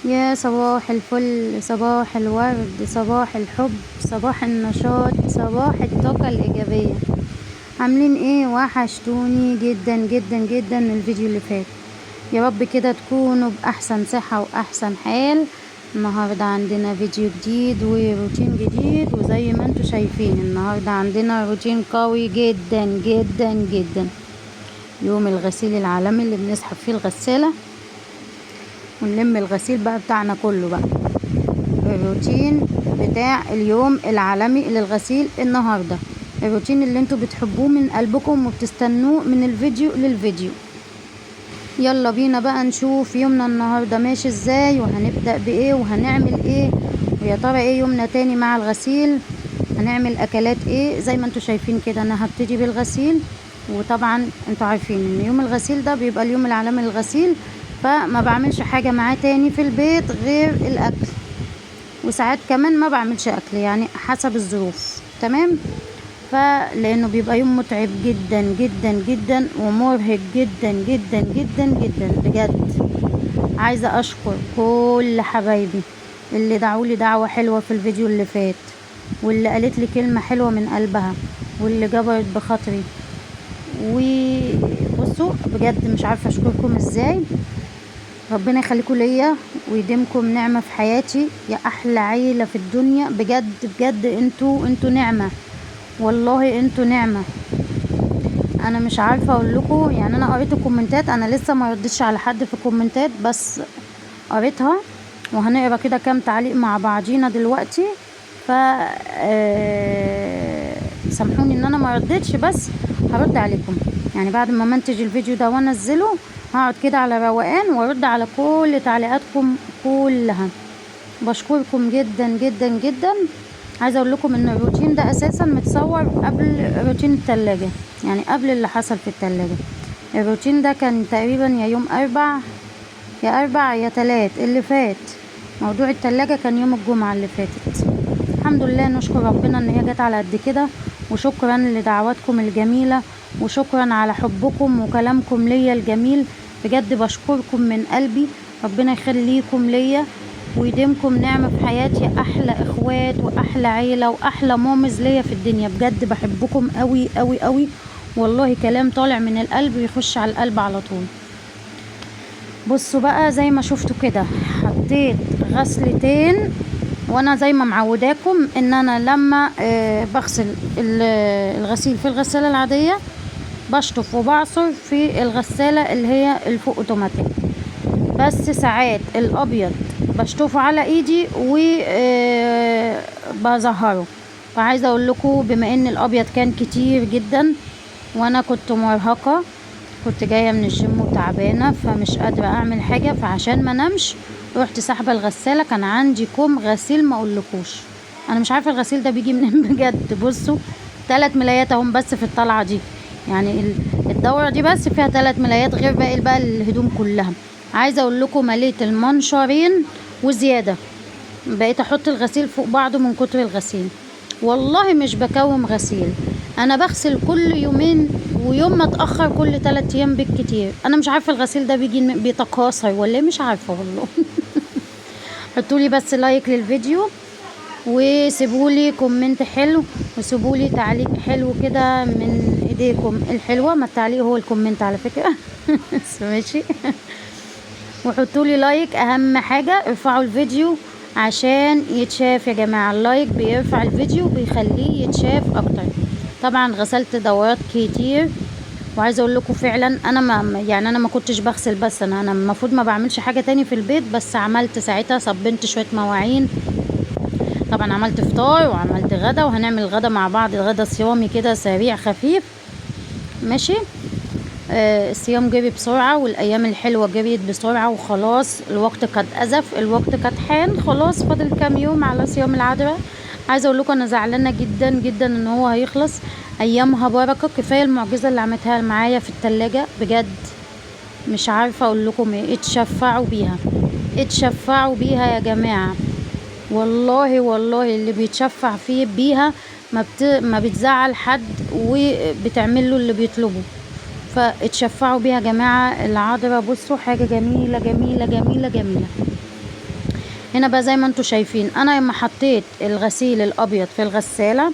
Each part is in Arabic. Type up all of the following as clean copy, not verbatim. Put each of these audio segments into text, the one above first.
يا صباح الفل، صباح الورد، صباح الحب، صباح النشاط، صباح الطاقة الإيجابية. عاملين ايه؟ وحشتوني جدا جدا جدا من الفيديو اللي فات. يا رب كده تكونوا بأحسن صحة وأحسن حال. النهاردة عندنا فيديو جديد وروتين جديد، وزي ما انتوا شايفين النهاردة عندنا روتين قوي جدا جدا جدا. يوم الغسيل العالمي اللي بنسحب فيه الغسالة ونلم الغسيل بقى بتاعنا كله بقى. الروتين بتاع اليوم العالمي للغسيل النهاردة، الروتين اللي انتوا بتحبوه من قلبكم وبتستنوه من الفيديو للفيديو. يلا بينا بقى نشوف يومنا النهاردة ماشي ازاي، وهنبدأ بايه وهنعمل ايه، ويا ترى ايه يومنا تاني مع الغسيل. هنعمل اكلات ايه زي ما انتوا شايفين كده. انا هبتدي بالغسيل، وطبعا انتوا عارفين ان يوم الغسيل ده بيبقى اليوم العالمي للغسيل، فما بعملش حاجة معاه تاني في البيت غير الاكل، وساعات كمان ما بعملش اكل، يعني حسب الظروف. تمام. فلانه بيبقى يوم متعب جدا جدا جدا ومرهق جدا جدا جدا جدا بجد. عايزة اشكر كل حبايبي اللي دعولي دعوة حلوة في الفيديو اللي فات، واللي قالت لي كلمة حلوة من قلبها، واللي جبرت بخاطري. وبصوا بجد مش عارفة اشكركم ازاي. ربنا يخليكم ليا ويديمكم نعمة في حياتي، يا احلى عيلة في الدنيا. بجد بجد انتوا نعمة، والله انتوا نعمة. انا مش عارفة اقول لكم، يعني انا قريت الكومنتات، انا لسه ما ردتش على حد في الكومنتات بس قريتها، وهنقرا كده كام تعليق مع بعضينا دلوقتي. ف سامحوني ان انا ما ردتش، بس هرد عليكم يعني بعد ما منتج الفيديو ده وانزله. هقعد كده على روقان وارد على كل تعليقاتكم كلها. بشكركم جدا جدا جدا. عايزه اقول لكم ان الروتين ده اساسا متصور قبل روتين التلاجة، يعني قبل اللي حصل في التلاجة. الروتين ده كان تقريبا يا يوم اربع يا تلات اللي فات. موضوع التلاجة كان يوم الجمعة اللي فاتت. الحمد لله، نشكر ربنا ان هي جت على قد كده، وشكرا لدعواتكم الجميلة، وشكرا على حبكم وكلامكم ليا الجميل. بجد بشكركم من قلبي. ربنا يخليكم ليا ويديمكم نعمة في حياتي، احلى اخوات واحلى عيلة واحلى مامز ليا في الدنيا. بجد بحبكم قوي قوي قوي، والله كلام طالع من القلب ويخش على القلب على طول. بصوا بقى زي ما شفتوا كده، حطيت غسلتين، وانا زي ما معوداكم ان انا لما بغسل الغسيل في الغسالة العادية بشطف وبعصر في الغسالة اللي هي الفوق اوتوماتيك. بس ساعات الابيض بشطفه على ايدي وبظهره. فعايزه اقول لكم بما ان الابيض كان كتير جدا وانا كنت مرهقه، كنت جايه من الجيم وتعبانه فمش قادره اعمل حاجه، فعشان ما نمش رحت سحبه الغساله. كان عندي كوم غسيل ما اقولكوش، انا مش عارفه الغسيل ده بيجي منين بجد. بصوا 3 ملايات اهم بس في الطلعه دي، يعني الدوره دي بس فيها 3 ملايات غير باقي بقى الهدوم كلها. عايزه اقول لكم مليت المنشارين وزياده، بقيت احط الغسيل فوق بعضه من كتر الغسيل. والله مش بكوم غسيل، انا بغسل كل يومين، ويوم ما اتاخر كل 3 ايام بالكتير. انا مش عارفه الغسيل ده بيجي بيتكاثر ولا مش عارفه والله. حطولي بس لايك للفيديو، وسيبولي كومنت حلو، وسيبولي تعليق حلو كده من ايديكم الحلوه. ما التعليق هو الكومنت على فكره. ماشي. وحطولي لايك، اهم حاجة ارفعوا الفيديو عشان يتشاف يا جماعة. اللايك بيرفع الفيديو بيخليه يتشاف اكتر. طبعا غسلت دورات كتير، وعايزه اقول لكم فعلا انا ما كنتش بغسل بس، انا المفروض ما بعملش حاجه تاني في البيت، بس عملت ساعتها صبنت شويه مواعين. طبعا عملت فطار وعملت غدا، وهنعمل غدا مع بعض، غدا صيامي كده سريع خفيف. ماشي. الصيام جري بسرعة والأيام الحلوة جريت بسرعة، وخلاص الوقت قد أزف، الوقت قد حان، خلاص فاضل كام يوم على صيام العذراء. عايزة أقول لكم أنا زعلانة جدا جدا إن هو هيخلص. أيامها بركة، كفاية المعجزة اللي عملتها معايا في التلاجة بجد. مش عارفة أقول لكم إيه، اتشفعوا بيها، اتشفعوا بيها يا جماعة. والله والله اللي بيتشفع فيه بيها ما بتزعل حد، وبتعمل له اللي بيطلبه. فاتشفعوا بيها يا جماعة العذراء. بصوا حاجة جميلة جميلة جميلة جميلة. هنا بقى زي ما انتوا شايفين، انا لما حطيت الغسيل الابيض في الغسالة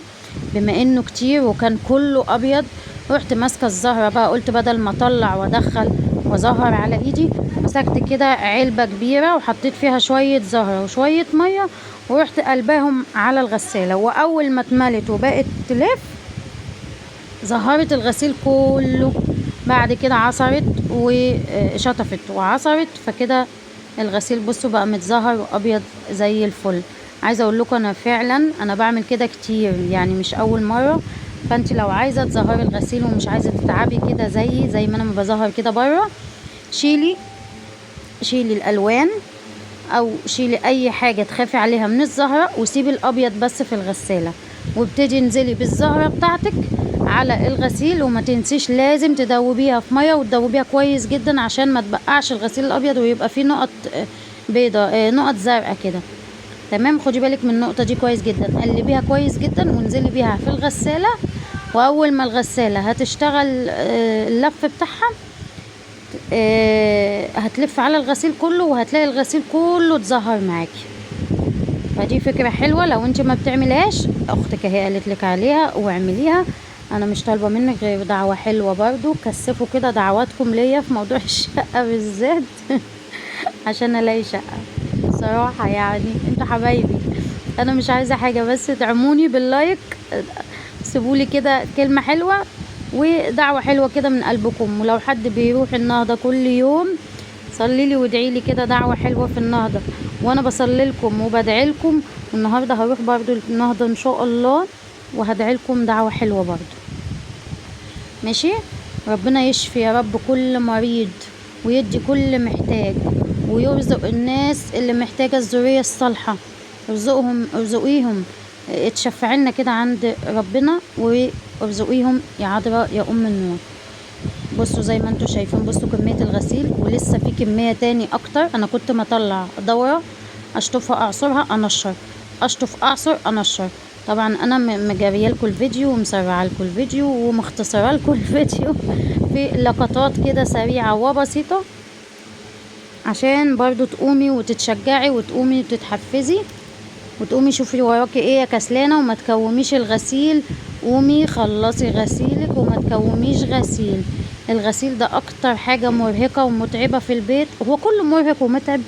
بما انه كتير وكان كله ابيض، رحت ماسكه الزهرة بقى، قلت بدل ما اطلع وادخل وازهر على ايدي، مسكت كده علبة كبيرة وحطيت فيها شوية زهرة وشوية مية، ورحت قلباهم على الغسالة، واول ما اتملت وبقت تلف زهرت الغسيل كله. بعد كده عصرت وشطفت وعصرت، فكده الغسيل بصوا بقى متزهر وابيض زي الفل. عايزه اقول لكم انا فعلا انا بعمل كده كتير، يعني مش اول مره. فانت لو عايزه تزهري الغسيل ومش عايزه تتعبي كده زي ما انا ما بزهر كده بره، شيلي الالوان او شيلي اي حاجه تخافي عليها من الزهره، وسيبي الابيض بس في الغساله، وابتدي انزلي بالزهره بتاعتك على الغسيل. وما تنسيش لازم تدوبيها في ميه، وتدوبيها كويس جدا عشان ما تبقعش الغسيل الابيض ويبقى فيه نقط بيضة، نقط زرقاء كده. تمام، خدي بالك من النقطه دي كويس جدا. قلبيها كويس جدا وانزلي بيها في الغساله، واول ما الغساله هتشتغل اللف بتاعها هتلف على الغسيل كله، وهتلاقي الغسيل كله اتزهر معاكي. فدي فكرة حلوة لو انت ما بتعملهاش، اختك اهي قالت لك عليها واعمليها. انا مش طالبة منك غير دعوة حلوة برضو، كثفوا كده دعواتكم ليا في موضوع الشقة بالذات عشان الاقي شقة بصراحة. يعني انتوا حبايبي، انا مش عايزة حاجة بس تدعموني باللايك، سيبولي كده كلمة حلوة ودعوة حلوة كده من قلبكم. ولو حد بيروح النهضة كل يوم صلي لي وادعي لي كده دعوة حلوة في النهضة، وانا بصلي لكم وبدعي لكم. والنهارده هروح برضو النهضة ان شاء الله، وهدعي لكم دعوة حلوة برضو. ماشي، ربنا يشفي يا رب كل مريض، ويدي كل محتاج، ويرزق الناس اللي محتاجة الذرية الصالحة، ارزقيهم اتشفعلنا كده عند ربنا، وارزقيهم يا عذراء يا ام النور. بصوا زي ما انتوا شايفين، بصوا كمية الغسيل، ولسه في كمية تاني اكتر. انا كنت مطلع دورة اشطفها اعصرها انشر، اشطف اعصر انشر. طبعا انا مجاريه لكم الفيديو ومسرعه لكم الفيديو ومختصره لكم الفيديو في لقطات كده سريعة وبسيطة، عشان برضو تقومي وتتشجعي وتقومي وتتحفزي وتقومي شوفي وراكي ايه يا كسلانة، وما تكوميش الغسيل. قومي خلصي غسيلك وما تكوميش غسيل. الغسيل ده اكتر حاجة مرهقة ومتعبة في البيت، هو كله مرهق ومتعب،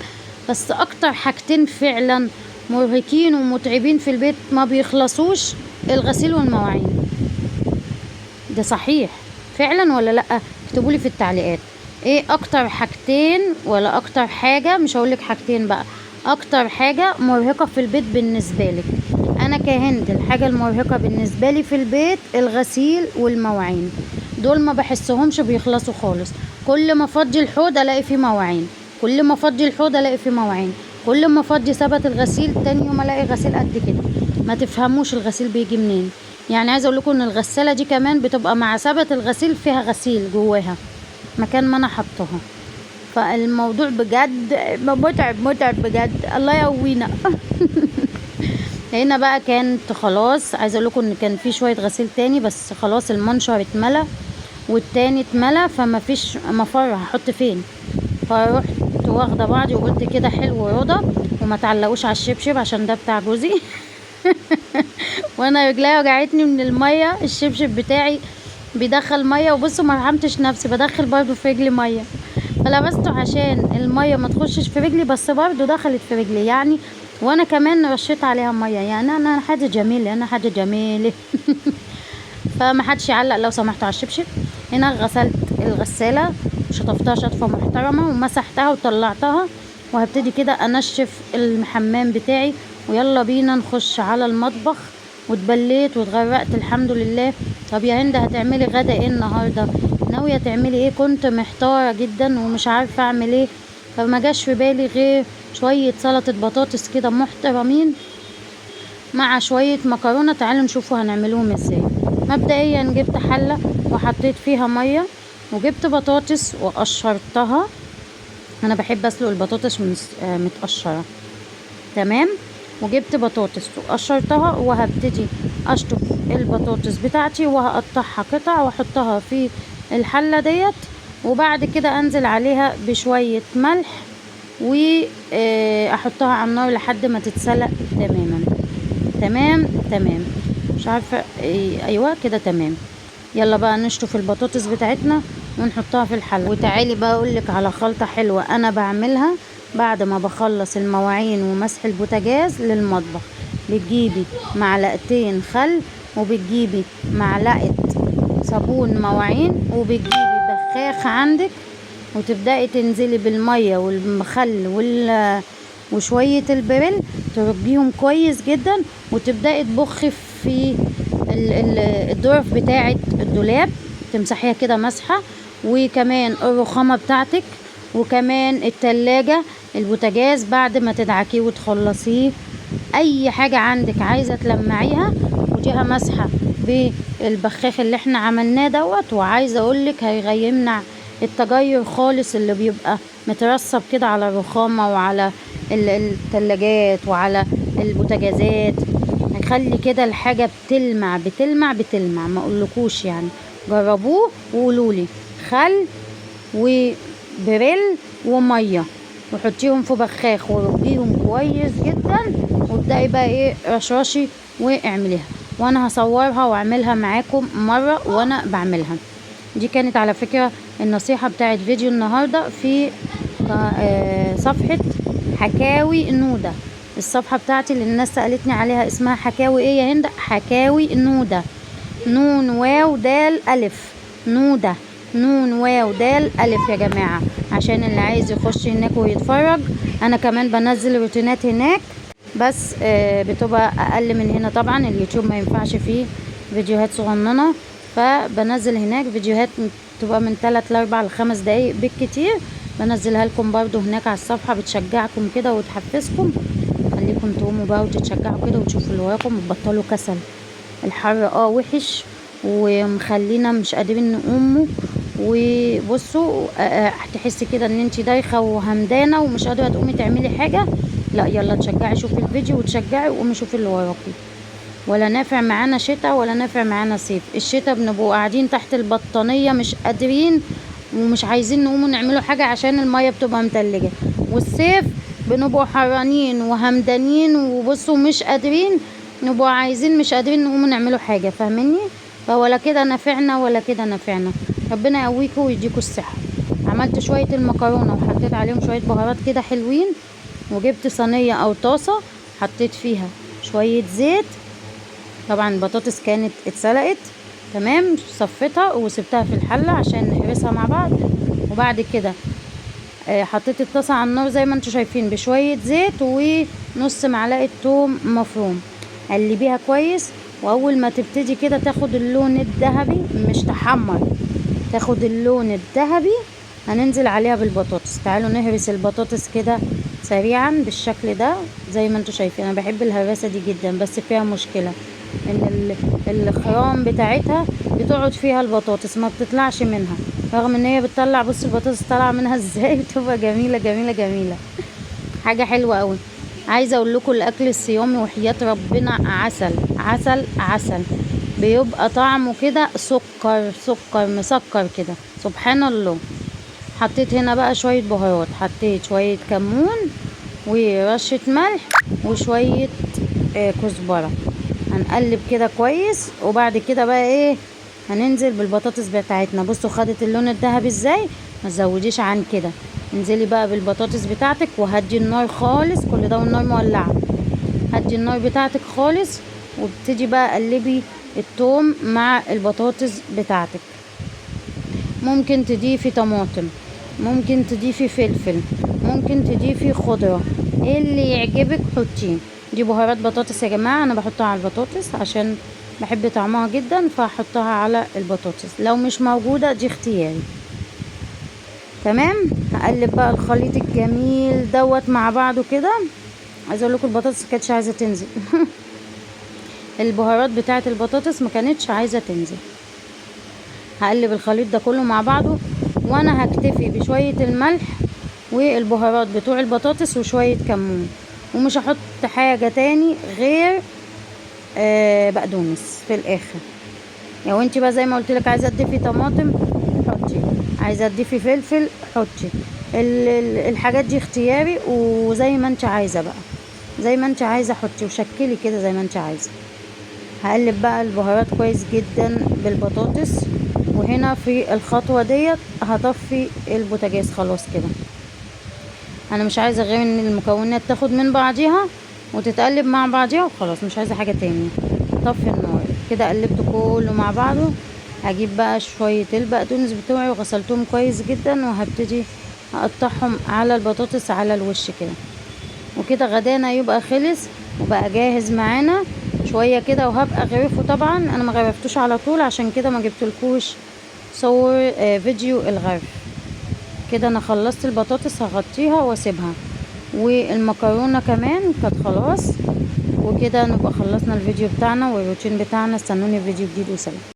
بس اكتر حاجتين فعلا مرهقين ومتعبين في البيت ما بيخلصوش الغسيل والمواعين. ده صحيح فعلا ولا لا؟ اكتبولي في التعليقات ايه اكتر حاجتين، ولا اكتر حاجة، مش هقولك حاجتين بقى، اكتر حاجة مرهقة في البيت بالنسبة لك. انا كهند الحاجة المرهقة بالنسبة لي في البيت الغسيل والمواعين، دول ما بحسهمش بيخلصوا خالص. كل ما افضي الحوض الاقي فيه مواعين، كل ما افضي الحوض الاقي فيه مواعين، كل ما افضي ثبت الغسيل تاني يوم الاقي غسيل قد كده. ما تفهموش الغسيل بيجي منين. يعني عايزه اقول لكم ان الغساله دي كمان بتبقى مع ثبت الغسيل فيها غسيل جواها مكان ما انا حطها. فالموضوع بجد متعب بجد، الله يقوينا هنا بقى كانت خلاص. عايزه اقول لكم ان كان في شويه غسيل تاني، بس خلاص المنشر اتملى والتاني اتملى، فما فيش مفر هحط فين. فروحت واخده بعضي وقلت كده حلو رضا، وما تعلقوش على الشبشب عشان ده بتاع جوزي وانا رجلي وجعتني من الميه، الشبشب بتاعي بيدخل ميه، وبصوا ما رحمتش نفسي بدخل برضو في رجلي ميه، فلبسته عشان الميه ما تخشش في رجلي، بس برضو دخلت في رجلي يعني، وانا كمان رشيت عليها ميه. يعني انا حاجه جميله، انا حاجه جميله فما حدش يعلق لو سمحتوا على الشبشب. هنا غسلت الغساله شطفتها شطفه محترمه ومسحتها وطلعتها، وهبتدي كده انشف الحمام بتاعي. ويلا بينا نخش على المطبخ. واتبليت واتغرقت الحمد لله. طب يا هند هتعملي غدا ايه النهارده؟ ناويه تعملي ايه؟ كنت محتاره جدا ومش عارفه اعمل ايه، فما جاش في بالي غير شويه سلطه بطاطس كده محترمين مع شويه مكرونه. تعالوا نشوفوا هنعملوهم ازاي. مبدئيا جبت حله وحطيت فيها ميه، وجبت بطاطس وقشرتها. انا بحب اسلق البطاطس متقشره. تمام، وجبت بطاطس وقشرتها، وهبتدي اشطف البطاطس بتاعتي وهقطعها قطع واحطها في الحله ديت، وبعد كده انزل عليها بشويه ملح واحطها على النار لحد ما تتسلق تماما. تمام مش عارفه ايوه كده تمام. يلا بقى نشطف البطاطس بتاعتنا ونحطها في الحله. وتعالي بقى اقولك على خلطه حلوه انا بعملها بعد ما بخلص المواعين ومسح البوتاجاز للمطبخ. بتجيبي معلقتين خل، وبتجيبي معلقه صابون مواعين، وبتجيبي بخاخ عندك، وتبدأي تنزلي بالمية والخل وشوية البريل، تربيهم كويس جدا، وتبدأي تبخي في الظرف بتاعة الدولاب، تمسحيها كده مسحة، وكمان الرخامة بتاعتك، وكمان التلاجة، البوتاجاز بعد ما تدعكيه وتخلصيه. اي حاجة عندك عايزة تلمعيها وديها مسحة بالبخاخ اللي احنا عملناه دوت. وعايزة اقولك هيمنع التجير خالص اللي بيبقى مترسب كده على الرخامة وعلى التلاجات وعلى البوتاجازات. هيخلي كده الحاجة بتلمع ما اقولكوش يعني. جربوه وقولولي. خل وبريل ومية، وحطيهم في بخاخ وربيهم كويس جدا، وابدأي بقى ايه رشرشي واعمليها. وانا هصورها واعملها معاكم مرة وانا بعملها. دي كانت على فكرة النصيحة بتاعت فيديو النهاردة في صفحة حكاوي نودة. الصفحة بتاعتي اللي الناس سألتني عليها اسمها حكاوي ايه يا هند؟ حكاوي نودة، نون واو دال الف، نودة نون واو دال الف يا جماعة، عشان اللي عايز يخش هناك ويتفرج. انا كمان بنزل روتينات هناك، بس بتبقى اقل من هنا طبعا. اليوتيوب ما ينفعش فيه فيديوهات صغننة، فبنزل هناك فيديوهات تبقى من 3 ل4 ل5 دقايق بالكتير، بنزلها لكم برضو هناك على الصفحة، بتشجعكم كده وتحفزكم، خليكم تقوموا بقى وتتشجعوا كده وتشوفوا اللي وراكم وتبطلوا كسل. الحر وحش ومخلينا مش قادرين نقوموا. وبصوا هتحسي كده ان انت دايخه وهمدانه ومش قادره تقومي تعملي حاجه. لا يلا تشجعي، شوفي الفيديو وتشجعي وقومي شوفي اللي وراكي. ولا نافع معانا شتاء ولا نافع معانا صيف. الشتاء بنبقوا قاعدين تحت البطانيه مش قادرين ومش عايزين نقوموا نعملوا حاجه عشان الميه بتبقى متلجه. والصيف بنبقوا حرانين وهمدانين وبصوا مش قادرين، نبقوا عايزين مش قادرين نقوموا نعملوا حاجه. فاهميني؟ فولا كده نافعنا ولا كده نافعنا. ربنا يقويكم ويديكوا الصحه. عملت شويه المكرونه وحطيت عليهم شويه بهارات كده حلوين، وجبت صينيه او طاسه حطيت فيها شويه زيت. طبعا البطاطس كانت اتسلقت تمام، صفيتها وسبتها في الحله عشان نهرسها مع بعض. وبعد كده حطيت الطاسه على النار زي ما انتم شايفين بشويه زيت ونص معلقه توم مفروم. قلبيها كويس، واول ما تبتدي كده تاخد اللون الذهبي، مش تحمر، تاخد اللون الذهبي، هننزل عليها بالبطاطس. تعالوا نهرس البطاطس كده سريعا بالشكل ده زي ما انتم شايفين. انا بحب الهراسه دي جدا، بس فيها مشكله ان الخرام بتاعتها بتقعد فيها البطاطس ما بتطلعش منها، رغم ان هي بتطلع. بص البطاطس طالعه منها ازاي، بتبقى جميله جميله جميله، حاجه حلوه قوي. عايزه اقول لكم الاكل الصيامي وحياة ربنا عسل عسل عسل، بيبقى طعمه كده سكر مسكر كده، سبحان الله. حطيت هنا بقى شويه بهارات، حطيت شويه كمون ورشه ملح وشويه كزبره. هنقلب كده كويس، وبعد كده بقى ايه هننزل بالبطاطس بتاعتنا. بصوا خدت اللون الذهبي ازاي، ما تزوديش عن كده. انزلي بقى بالبطاطس بتاعتك وهدي النار خالص، كل ده والنار مولعه. هدي النار بتاعتك خالص، وابتدي بقى قلبي الثوم مع البطاطس بتاعتك. ممكن تضيفي طماطم، ممكن تضيفي فلفل، ممكن تضيفي خضره، ايه اللي يعجبك حطيه. دي بهارات بطاطس يا جماعه، انا بحطها على البطاطس عشان بحب طعمها جدا فهحطها على البطاطس. لو مش موجوده دي اختياري. تمام. هقلب بقى الخليط الجميل دوت مع بعضه كده. عايزه اقول لكم البطاطس ما كانتش عايزه تنزل البهارات بتاعه البطاطس ما كانتش عايزه تنزل. هقلب الخليط ده كله مع بعضه، وانا هكتفي بشويه الملح والبهارات بتوع البطاطس وشويه كمون، ومش هحط حاجه تاني غير بقدونس في الاخر. لو انت بقى زي ما قلت لك عايزه تضيفي طماطم حطي، عايزه تضيفي فلفل حطي، الحاجات دي اختياري، وزي ما انت عايزه بقى، زي ما انت عايزه حطي وشكلي كده زي ما انت عايزه. هقلب بقى البهارات كويس جدا بالبطاطس. وهنا في الخطوه ديت هطفي البوتاجاز خلاص كده. انا مش عايزه غير ان المكونات تاخد من بعضيها وتتقلب مع بعضيها وخلاص، مش عايزه حاجه تاني. طفي النار كده، قلبت كله مع بعضه. هجيب بقى شويه البقدونس بتوعي وغسلتهم كويس جدا، وهبتدي اقطعهم على البطاطس على الوش كده. وكده غدانا يبقى خلص وبقى جاهز معانا شويه كده. وهبقى غرفه طبعا، انا ما غرفتوش على طول عشان كده ما جبتلكوش صور فيديو الغرف. كده انا خلصت البطاطس، هغطيها واسيبها، والمكرونه كمان كانت خلاص. وكده نبقى خلصنا الفيديو بتاعنا والروتين بتاعنا. استنوني في فيديو جديد وسلام.